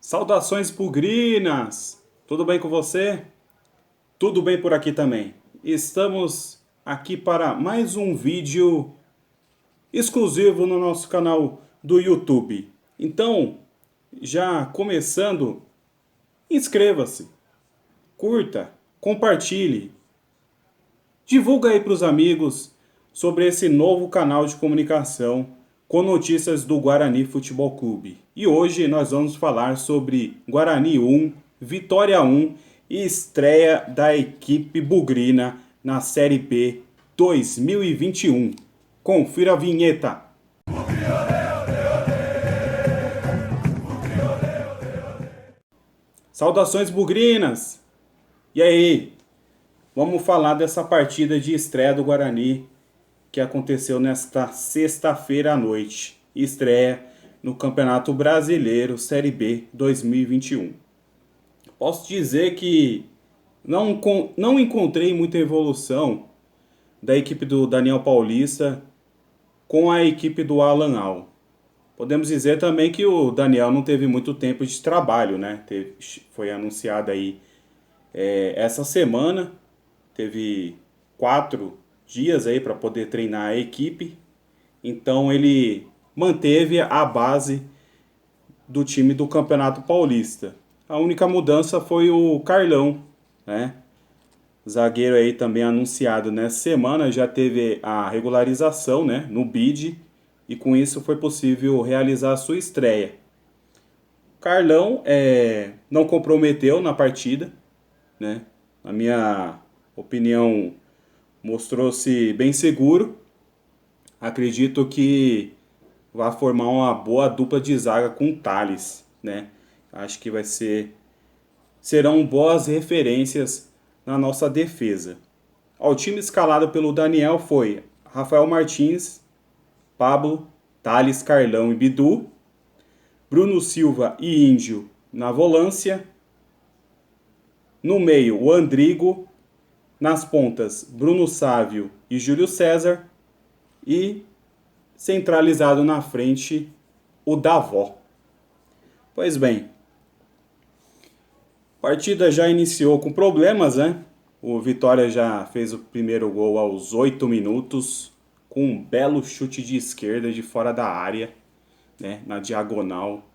Saudações bugrinas! Tudo bem com você? Tudo bem por aqui também. Estamos aqui para mais um vídeo exclusivo no nosso canal do YouTube. Então, já começando, inscreva-se, curta, compartilhe, divulga aí para os amigos sobre esse novo canal de comunicação com notícias do Guarani Futebol Clube. E hoje nós vamos falar sobre Guarani 1, Vitória 1 e estreia da equipe bugrina na Série B 2021. Confira a vinheta. Saudações bugrinas! E aí, vamos falar dessa partida de estreia do Guarani que aconteceu nesta sexta-feira à noite. Estreia no Campeonato Brasileiro Série B 2021. Posso dizer que não encontrei muita evolução da equipe do Daniel Paulista com a equipe do Alan Al. Podemos dizer também que o Daniel não teve muito tempo de trabalho, né? Foi anunciado aí essa semana, teve 4 dias aí para poder treinar a equipe. Então ele manteve a base do time do Campeonato Paulista. A única mudança foi o Carlão, né? Zagueiro aí também anunciado nessa semana, já teve a regularização, né, no BID, e com isso foi possível realizar a sua estreia. Carlão não comprometeu na partida, né? Na minha opinião, mostrou-se bem seguro. Acredito que vai formar uma boa dupla de zaga com o Thales, né? Acho que serão boas referências na nossa defesa. O time escalado pelo Daniel foi Rafael Martins, Pablo, Thales, Carlão e Bidu, Bruno Silva e Índio na volância, no meio o Andrigo, nas pontas Bruno Sávio e Júlio César e centralizado na frente o Davó. Pois bem, a partida já iniciou com problemas, né? O Vitória já fez o primeiro gol aos 8 minutos, com um belo chute de esquerda de fora da área, né? Na diagonal,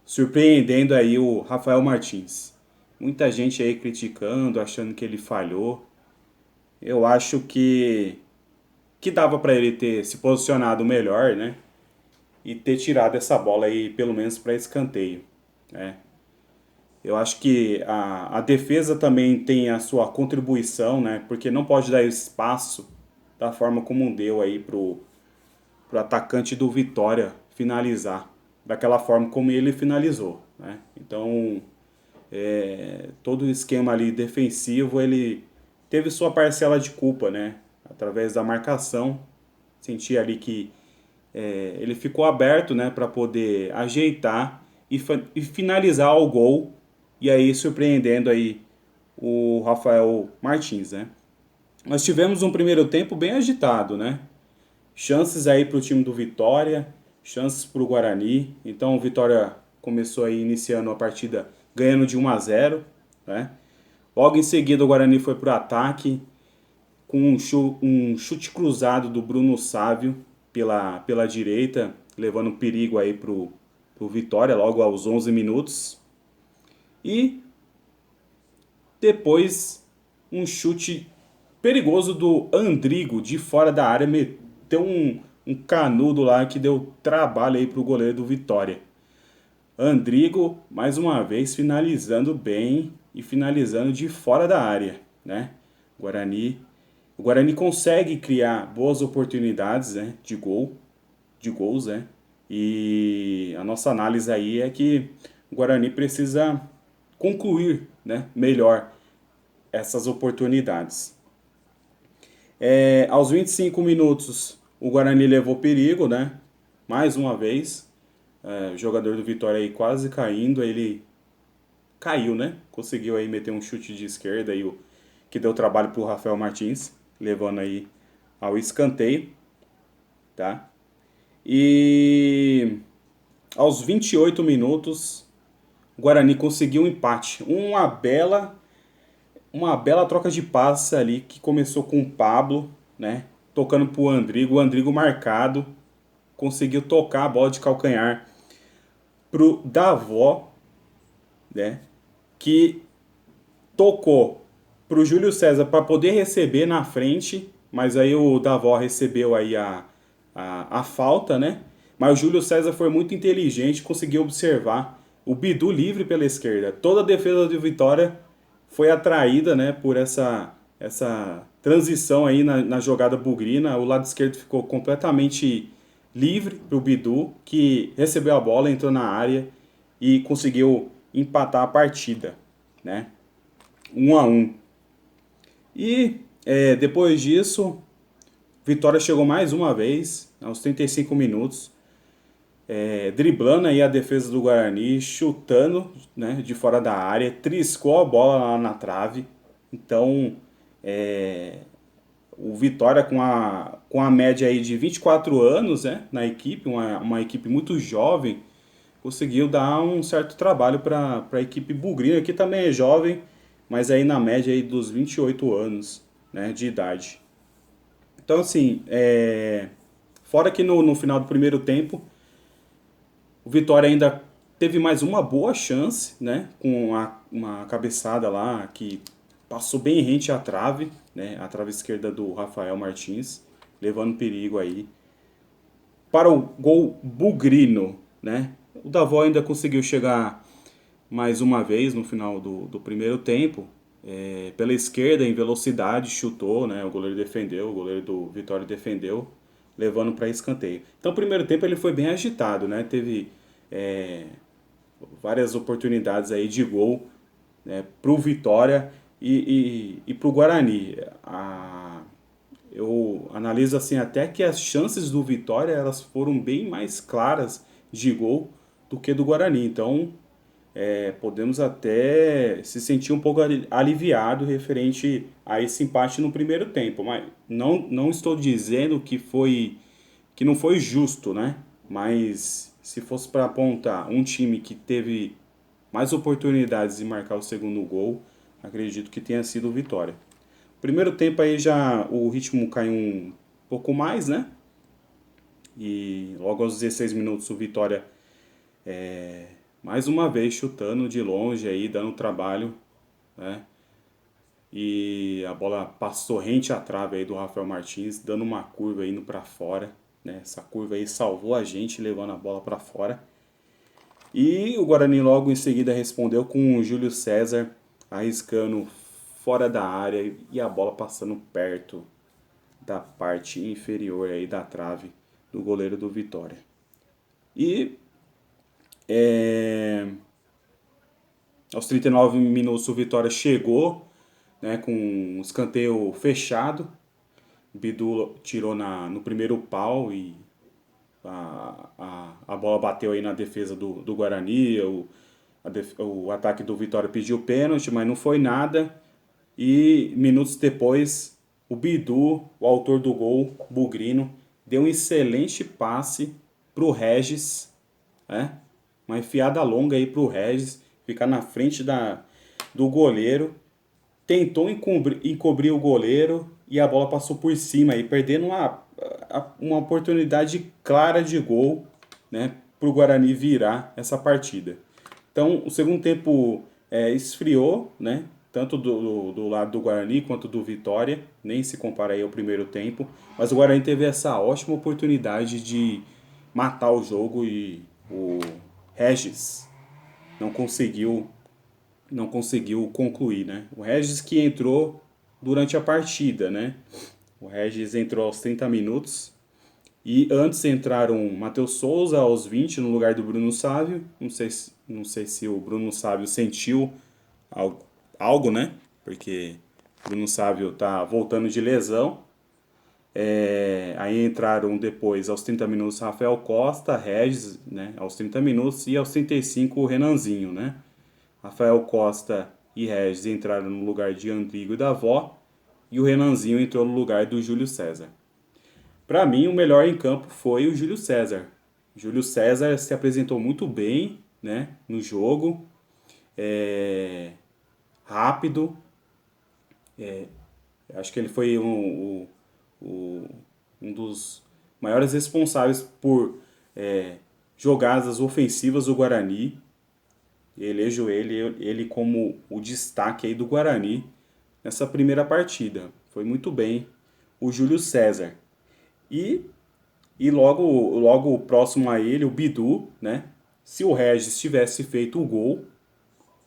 surpreendendo aí o Rafael Martins. Muita gente aí criticando, achando que ele falhou. Eu acho que dava para ele ter se posicionado melhor, né? E ter tirado essa bola aí, pelo menos para escanteio, né? Eu acho que a defesa também tem a sua contribuição, né? Porque não pode dar espaço da forma como deu aí pro atacante do Vitória finalizar, daquela forma como ele finalizou, né? Então, todo o esquema ali defensivo, ele teve sua parcela de culpa, né? Através da marcação, senti ali que ele ficou aberto, né, para poder ajeitar e finalizar o gol, e aí surpreendendo aí o Rafael Martins, né? Nós tivemos um primeiro tempo bem agitado, né? Chances aí para o time do Vitória, chances para o Guarani. Então o Vitória começou aí iniciando a partida ganhando de 1-0, né? Logo em seguida o Guarani foi para o ataque com um chute cruzado do Bruno Sávio pela direita, levando perigo aí pro Vitória logo aos 11 minutos. E depois um chute perigoso do Andrigo de fora da área, meteu um canudo lá que deu trabalho aí pro goleiro do Vitória. Andrigo, mais uma vez, finalizando bem e finalizando de fora da área, né? O Guarani consegue criar boas oportunidades, né, de gols, né? E a nossa análise aí é que o Guarani precisa concluir, né, melhor essas oportunidades. Aos 25 minutos, o Guarani levou perigo, né? Mais uma vez. O jogador do Vitória aí quase caindo, ele caiu, né? Conseguiu aí meter um chute de esquerda aí, que deu trabalho pro Rafael Martins, levando aí ao escanteio, tá? E aos 28 minutos, o Guarani conseguiu um empate. Uma bela troca de passes ali que começou com o Pablo, né? Tocando pro Andrigo, o Andrigo marcado, conseguiu tocar a bola de calcanhar pro Davó, né? Que tocou pro Júlio César para poder receber na frente, mas aí o Davó recebeu aí a falta, né? Mas o Júlio César foi muito inteligente, conseguiu observar o Bidu livre pela esquerda. Toda a defesa do Vitória foi atraída, né, por essa transição aí na jogada bugrina. O lado esquerdo ficou completamente livre para o Bidu, que recebeu a bola, entrou na área e conseguiu empatar a partida, né? 1-1. E depois disso, Vitória chegou mais uma vez, aos 35 minutos, driblando aí a defesa do Guarani, chutando, né, de fora da área, triscou a bola lá na trave. Então, o Vitória com a média aí de 24 anos, né, na equipe, uma equipe muito jovem, conseguiu dar um certo trabalho para a equipe bugrina, que também é jovem, mas aí na média aí dos 28 anos, né, de idade. Então, assim, fora que no final do primeiro tempo, o Vitória ainda teve mais uma boa chance, né, com uma cabeçada lá que passou bem rente à trave, né, a trave esquerda do Rafael Martins, levando perigo aí para o gol bugrino, né? O Davó ainda conseguiu chegar mais uma vez no final do primeiro tempo. Pela esquerda, em velocidade, chutou, né? O goleiro defendeu, o goleiro do Vitória defendeu, levando para escanteio. Então, o primeiro tempo ele foi bem agitado, né? Teve várias oportunidades aí de gol, né, para o Vitória e para o Guarani. Eu analiso assim até que as chances do Vitória elas foram bem mais claras de gol do que do Guarani. Então, podemos até se sentir um pouco aliviado referente a esse empate no primeiro tempo, mas não estou dizendo que não foi justo, né? Mas se fosse para apontar um time que teve mais oportunidades de marcar o segundo gol, acredito que tenha sido o Vitória. Primeiro tempo aí já o ritmo caiu um pouco mais, né? E logo aos 16 minutos o Vitória mais uma vez chutando de longe aí, dando trabalho, né? E a bola passou rente à trave aí do Rafael Martins, dando uma curva indo para fora, né? Essa curva aí salvou a gente, levando a bola para fora. E o Guarani logo em seguida respondeu com o Júlio César arriscando fora da área e a bola passando perto da parte inferior aí da trave do goleiro do Vitória. E aos 39 minutos o Vitória chegou, né, com um escanteio fechado. O Bidu tirou no primeiro pau e a bola bateu aí na defesa do Guarani. O ataque do Vitória pediu pênalti, mas não foi nada. E minutos depois, o Bidu, o autor do gol, Bugrino, deu um excelente passe pro Regis, né? Uma enfiada longa aí pro Regis, ficar na frente do goleiro. Tentou encobrir o goleiro e a bola passou por cima aí, perdendo uma oportunidade clara de gol, né, para o Guarani virar essa partida. Então, o segundo tempo esfriou, né, tanto do lado do Guarani quanto do Vitória, nem se compara aí ao primeiro tempo, mas o Guarani teve essa ótima oportunidade de matar o jogo e o Regis não conseguiu não conseguiu concluir, né? O Regis que entrou durante a partida, né? O Regis entrou aos 30 minutos e antes entraram Matheus Souza aos 20 no lugar do Bruno Sávio. Não sei se o Bruno Sávio sentiu algo, né? Porque o Bruno Sávio tá voltando de lesão. Aí entraram depois aos 30 minutos Rafael Costa, Regis, né? Aos 30 minutos e aos 35 o Renanzinho, né? Rafael Costa e Regis entraram no lugar de Andrigo e Davó e o Renanzinho entrou no lugar do Júlio César. Para mim, o melhor em campo foi o Júlio César. Júlio César se apresentou muito bem, né, no jogo. rápido. Acho que ele foi um dos maiores responsáveis por jogadas ofensivas do Guarani. Elejo ele como o destaque aí do Guarani nessa primeira partida. Foi muito bem o Júlio César. E, e logo próximo a ele, o Bidu, né? Se o Regis tivesse feito o gol,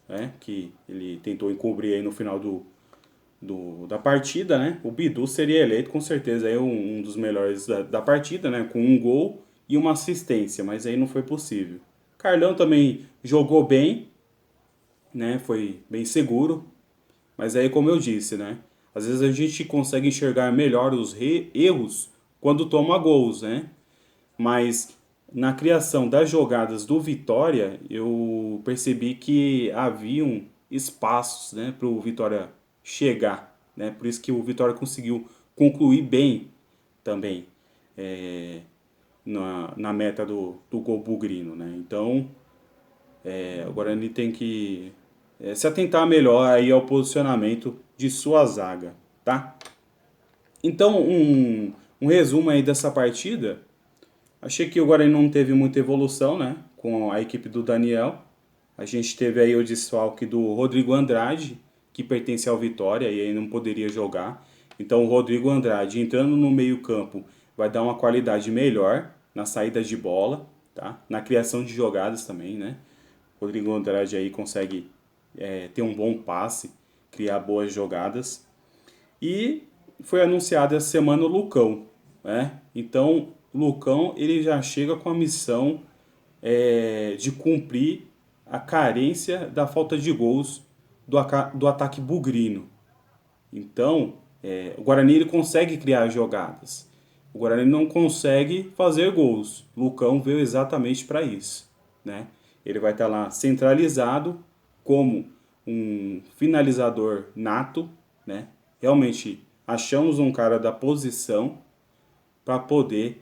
né, que ele tentou encobrir aí no final da partida, né? O Bidu seria eleito com certeza aí um dos melhores da partida, né? Com um gol e uma assistência, mas aí não foi possível. Carlão também jogou bem, né? Foi bem seguro, mas aí como eu disse, né? Às vezes a gente consegue enxergar melhor os erros quando toma gols, né? Mas na criação das jogadas do Vitória, eu percebi que haviam espaços, né, para o Vitória chegar, né? Por isso que o Vitória conseguiu concluir bem também na meta do gol bugrino, né? Então, o Guarani tem que se atentar melhor aí ao posicionamento de sua zaga, tá? Então, um resumo aí dessa partida. Achei que o Guarani não teve muita evolução, né? Com a equipe do Daniel. A gente teve aí o desfalque do Rodrigo Andrade, que pertence ao Vitória e aí não poderia jogar. Então o Rodrigo Andrade entrando no meio-campo vai dar uma qualidade melhor na saída de bola, tá? Na criação de jogadas também, né? O Rodrigo Andrade aí consegue ter um bom passe, criar boas jogadas. E foi anunciado essa semana o Lucão, né? Então, o Lucão ele já chega com a missão de cumprir a carência da falta de gols do ataque bugrino. Então, o Guarani ele consegue criar jogadas. O Guarani não consegue fazer gols. O Lucão veio exatamente para isso, né? Ele vai estar lá centralizado como um finalizador nato, né? Realmente achamos um cara da posição para poder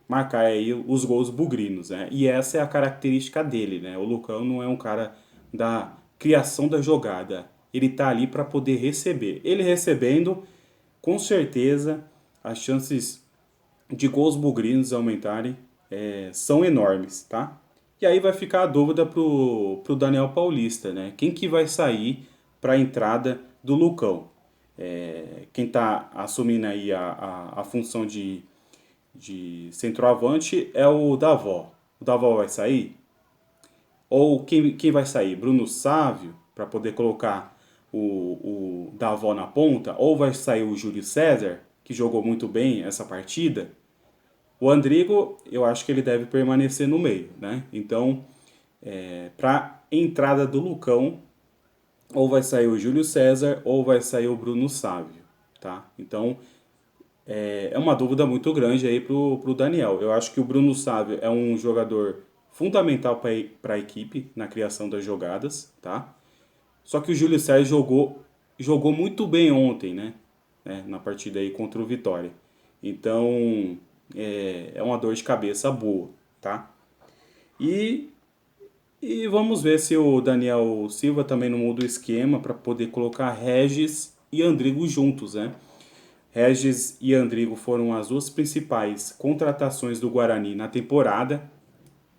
marcar aí os gols bugrinos, né? E essa é a característica dele, né? O Lucão não é um cara da criação da jogada. Ele tá ali para poder receber. Ele recebendo, com certeza, as chances de gols bugrinos aumentarem são enormes, tá? E aí vai ficar a dúvida pro Daniel Paulista, né? Quem que vai sair para a entrada do Lucão? Quem tá assumindo aí a função de centroavante é o Davó. O Davó vai sair? Ou quem vai sair? Bruno Sávio, para poder colocar o Davó na ponta? Ou vai sair o Júlio César, que jogou muito bem essa partida? O Andrigo, eu acho que ele deve permanecer no meio, né? Então, para entrada do Lucão, ou vai sair o Júlio César, ou vai sair o Bruno Sávio, tá? Então, é uma dúvida muito grande aí pro Daniel. Eu acho que o Bruno Sávio é um jogador fundamental para a equipe na criação das jogadas, tá? Só que o Júlio César jogou muito bem ontem, né? Na partida aí contra o Vitória. Então, é uma dor de cabeça boa, tá? E, e vamos ver se o Daniel Silva também não muda o esquema para poder colocar Regis e Andrigo juntos, né? Regis e Andrigo foram as duas principais contratações do Guarani na temporada,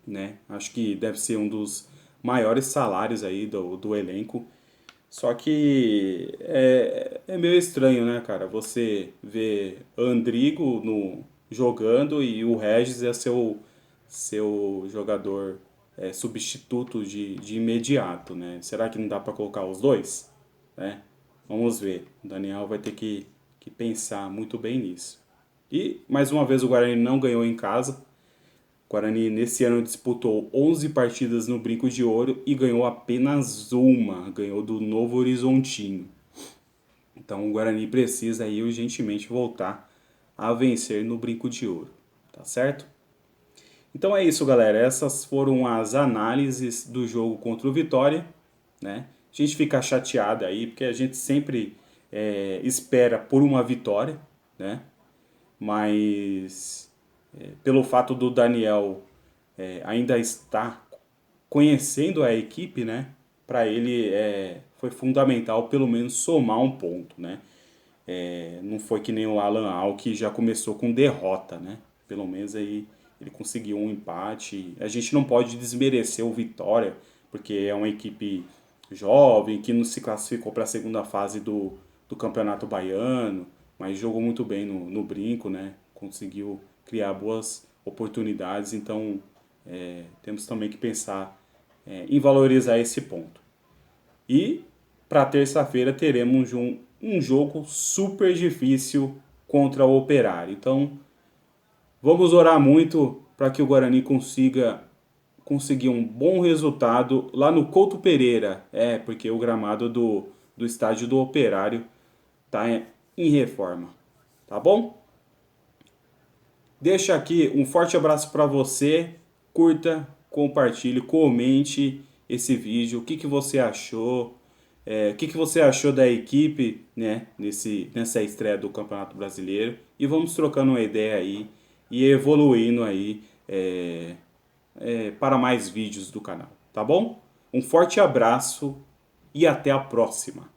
né? Acho que deve ser um dos maiores salários aí do elenco. Só que é meio estranho, né, cara? Você vê Andrigo jogando e o Regis é seu jogador substituto de imediato, né? Será que não dá para colocar os dois? Né? Vamos ver. O Daniel vai ter que pensar muito bem nisso. E, mais uma vez, o Guarani não ganhou em casa. O Guarani, nesse ano, disputou 11 partidas no Brinco de Ouro e ganhou apenas uma. Ganhou do Novo Horizontino. Então, o Guarani precisa aí urgentemente voltar a vencer no Brinco de Ouro. Tá certo? Então é isso, galera. Essas foram as análises do jogo contra o Vitória, né? A gente fica chateado aí, porque a gente sempre espera por uma vitória, né? Mas pelo fato do Daniel ainda estar conhecendo a equipe, né? Para ele foi fundamental pelo menos somar um ponto, né? Não foi que nem o Alan Al que já começou com derrota, né? Pelo menos aí ele conseguiu um empate. A gente não pode desmerecer o Vitória, porque é uma equipe jovem que não se classificou para a segunda fase do Campeonato Baiano, mas jogou muito bem no brinco, né? Conseguiu criar boas oportunidades, então temos também que pensar em valorizar esse ponto. E para terça-feira teremos um jogo super difícil contra o Operário. Então vamos orar muito para que o Guarani consiga conseguir um bom resultado lá no Couto Pereira. Porque o gramado do estádio do Operário está em reforma. Tá bom? Deixa aqui um forte abraço para você. Curta, compartilhe, comente esse vídeo. O que você achou? O que você achou da equipe, né, nessa estreia do Campeonato Brasileiro? E vamos trocando uma ideia aí e evoluindo aí para mais vídeos do canal, tá bom? Um forte abraço e até a próxima!